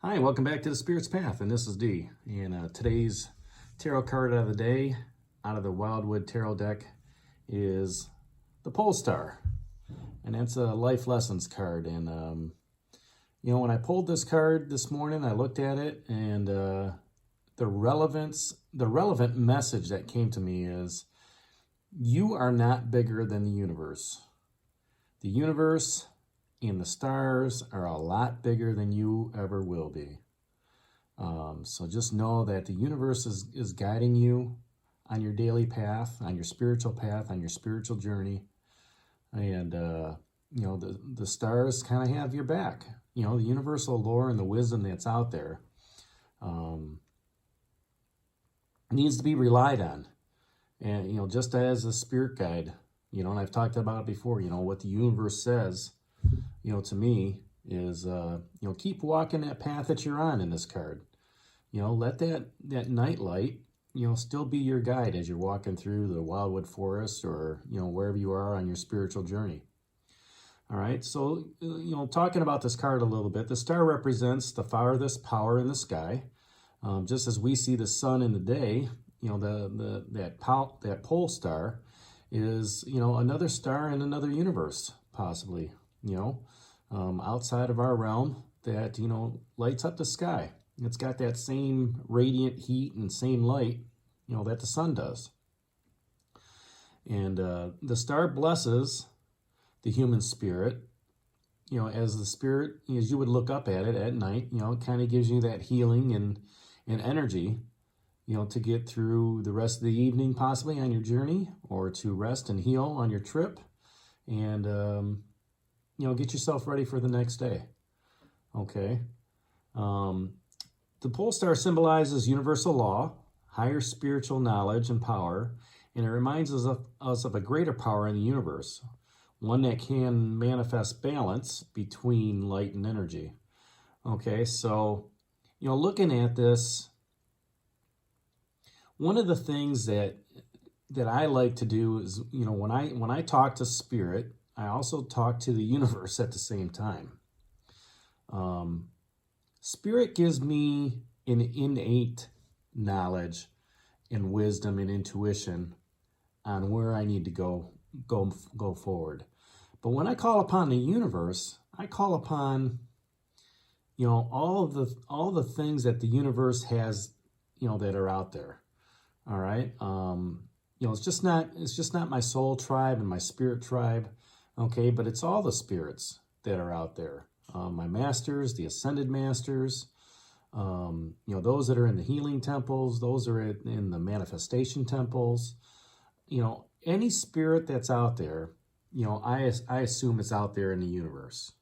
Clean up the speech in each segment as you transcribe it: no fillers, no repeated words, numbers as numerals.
Hi, welcome back to the Spirit's Path, and this is D. And today's tarot card of the day, out of the Wildwood Tarot deck, is the Pole Star, and that's a life lessons card. And when I pulled this card this morning, I looked at it, and the relevant message that came to me is, you are not bigger than the universe. The universe and the stars are a lot bigger than you ever will be. So just know that the universe is guiding you on your daily path, on your spiritual path, on your spiritual journey. And, the stars kind of have your back. The universal lore and the wisdom that's out there needs to be relied on. And, just as a spirit guide, and I've talked about it before, what the universe says, to me is, keep walking that path that you're on in this card. Let that night light, still be your guide as you're walking through the Wildwood Forest or, wherever you are on your spiritual journey. All right, so, talking about this card a little bit, the star represents the farthest power in the sky. Just as we see the sun in the day, that pole star is, another star in another universe, possibly, outside of our realm that, lights up the sky. It's got that same radiant heat and same light, that the sun does. And the star blesses the human spirit, as the spirit, as you would look up at it at night, it kind of gives you that healing and energy, to get through the rest of the evening, possibly on your journey, or to rest and heal on your trip, and, get yourself ready for the next day. Okay. The pole star symbolizes universal law, higher spiritual knowledge and power, and it reminds us of a greater power in the universe, one that can manifest balance between light and energy. Okay, so, looking at this, one of the things that I like to do is, when I talk to spirit, I also talk to the universe at the same time. Spirit gives me an innate knowledge and wisdom and intuition on where I need to go forward. But when I call upon the universe, I call upon, all the things that the universe has, that are out there. All right. It's just not my soul tribe and my spirit tribe. Okay, but it's all the spirits that are out there. My masters, the ascended masters, those that are in the healing temples, those are in the manifestation temples. Any spirit that's out there, I assume it's out there in the universe.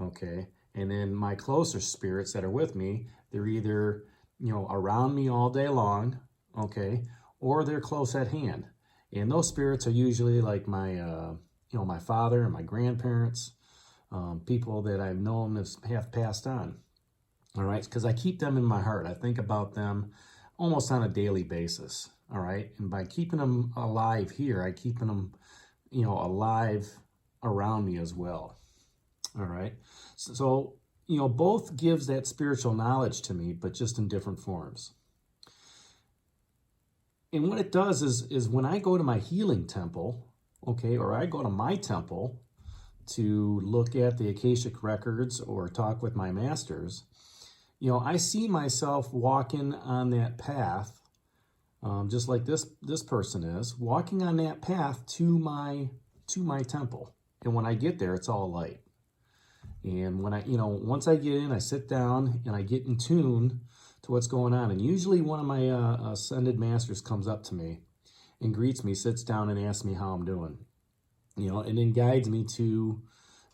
Okay, and then my closer spirits that are with me, they're either, around me all day long, okay, or they're close at hand. And those spirits are usually like my, my father and my grandparents, people that I've known have passed on. All right, because I keep them in my heart. I think about them almost on a daily basis. All right, and by keeping them alive here, I keep them, alive around me as well. All right, so both gives that spiritual knowledge to me, but just in different forms. And what it does is when I go to my healing temple, okay, or I go to my temple to look at the Akashic records or talk with my masters, I see myself walking on that path, just like this person is, walking on that path to my temple. And when I get there, it's all light. And when once I get in, I sit down and I get in tune to what's going on. And usually one of my ascended masters comes up to me and greets me, sits down and asks me how I'm doing, and then guides me to,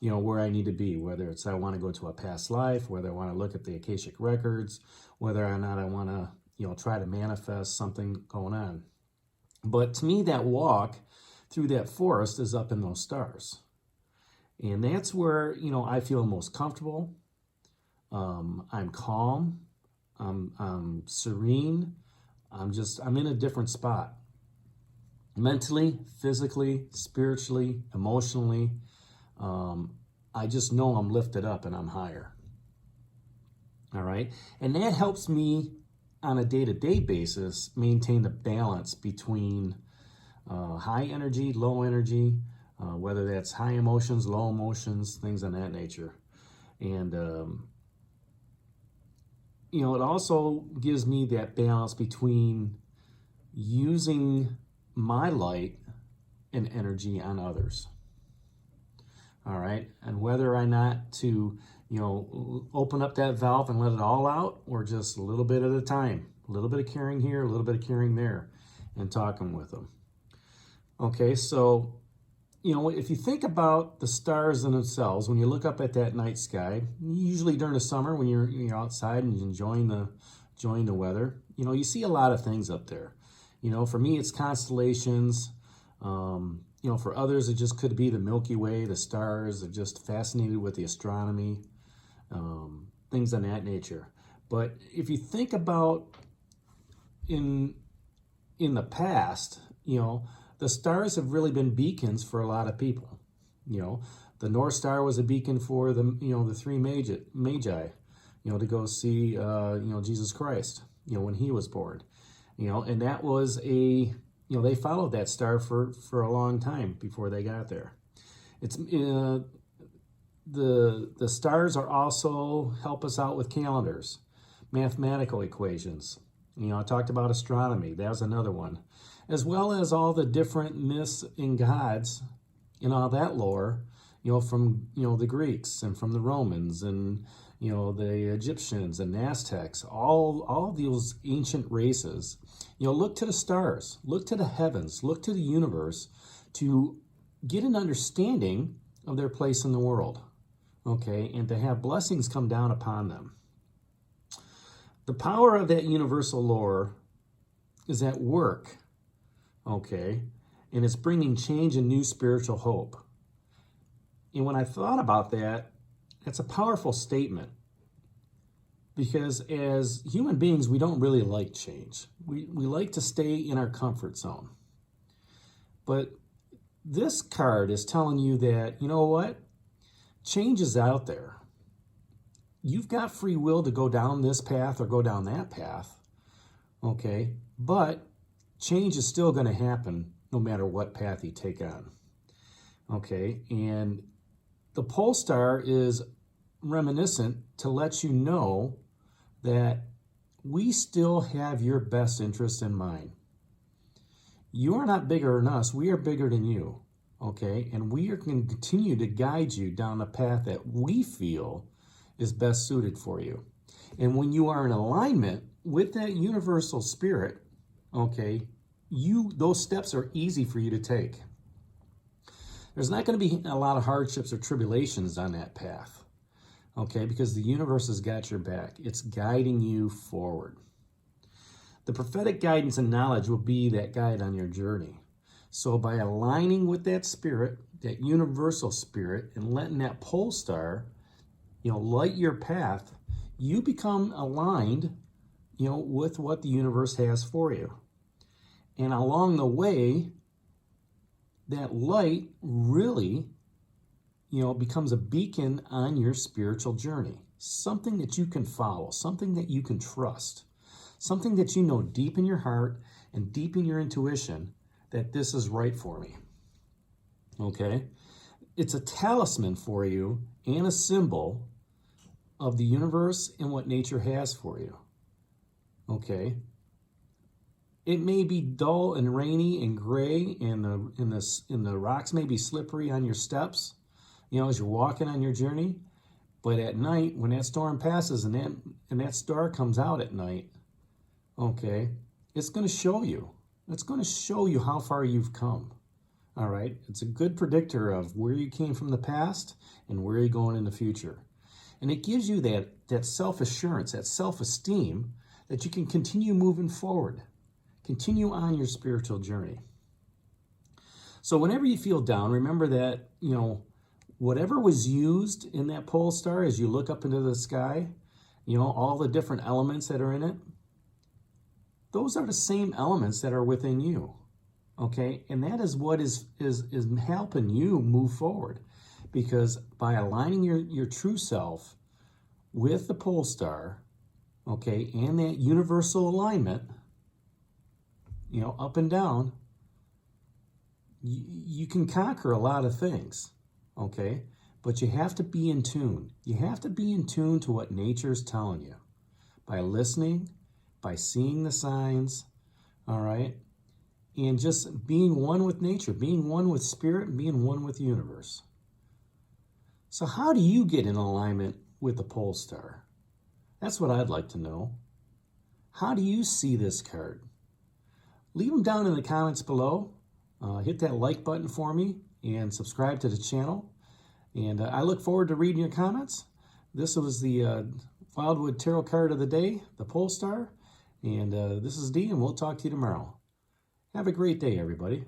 where I need to be, whether it's I want to go to a past life, whether I want to look at the Akashic records, whether or not I want to, try to manifest something going on. But to me, that walk through that forest is up in those stars. And that's where, I feel most comfortable. I'm calm. I'm serene. I'm in a different spot. Mentally, physically, spiritually, emotionally. I just know I'm lifted up and I'm higher. All right. And that helps me on a day-to-day basis maintain the balance between high energy, low energy, whether that's high emotions, low emotions, things of that nature. And, you know, it also gives me that balance between using my light and energy on others. All right. And whether or not to, you know, open up that valve and let it all out, or just a little bit at a time, a little bit of caring here, a little bit of caring there, and talking with them. Okay. So, you know, if you think about the stars in themselves, when you look up at that night sky, usually during the summer when you're outside and enjoying the weather, you know, you see a lot of things up there. You know, for me, it's constellations. You know, for others, it just could be the Milky Way, the stars. They're just fascinated with the astronomy, things of that nature. But if you think about in the past, you know, the stars have really been beacons for a lot of people. You know, the North Star was a beacon for the, you know, the three magi, you know, to go see, you know, Jesus Christ, you know, when he was born, you know, and that was you know, they followed that star for a long time before they got there. It's the stars are also help us out with calendars, mathematical equations. You know, I talked about astronomy. That was another one, as well as all the different myths and gods and all that lore, you know, from, you know, the Greeks and from the Romans and, you know, the Egyptians and Aztecs, all those ancient races. You know, look to the stars, look to the heavens, look to the universe to get an understanding of their place in the world, okay, and to have blessings come down upon them. The power of that universal lore is at work, okay, and it's bringing change and new spiritual hope. And when I thought about that, that's a powerful statement, because as human beings, we don't really like change. We like to stay in our comfort zone. But this card is telling you that, you know what? Change is out there. You've got free will to go down this path or go down that path, okay? But change is still going to happen no matter what path you take on, okay? And the pole star is reminiscent to let you know that we still have your best interest in mind. You are not bigger than us. We are bigger than you, okay? And we are going to continue to guide you down the path that we feel is best suited for you. And when you are in alignment with that universal spirit, okay, those steps are easy for you to take. There's not going to be a lot of hardships or tribulations on that path, okay, because the universe has got your back. It's guiding you forward. The prophetic guidance and knowledge will be that guide on your journey. So by aligning with that spirit, that universal spirit, and letting that pole star, you know, light your path, you become aligned, you know, with what the universe has for you. And along the way, that light really, you know, becomes a beacon on your spiritual journey. Something that you can follow, something that you can trust, something that you know deep in your heart and deep in your intuition that this is right for me. Okay? It's a talisman for you and a symbol of the universe and what nature has for you. Okay? It may be dull and rainy and gray, and the rocks may be slippery on your steps, you know, as you're walking on your journey. But at night, when that storm passes and that star comes out at night, okay, it's going to show you. It's going to show you how far you've come. All right? It's a good predictor of where you came from the past and where you're going in the future. And it gives you that self-assurance, that self-esteem that you can continue moving forward. Continue on your spiritual journey. So whenever you feel down, remember that, you know, whatever was used in that pole star as you look up into the sky, you know, all the different elements that are in it, those are the same elements that are within you, okay? And that is what is helping you move forward, because by aligning your true self with the pole star, okay, and that universal alignment, you know, up and down, you can conquer a lot of things, okay? But you have to be in tune. You have to be in tune to what nature's telling you by listening, by seeing the signs, all right? And just being one with nature, being one with spirit, being one with the universe. So how do you get in alignment with the pole star? That's what I'd like to know. How do you see this card? Leave them down in the comments below. Hit that like button for me and subscribe to the channel. And I look forward to reading your comments. This was the Wildwood Tarot card of the day, the pole star. And this is Dee, and we'll talk to you tomorrow. Have a great day, everybody.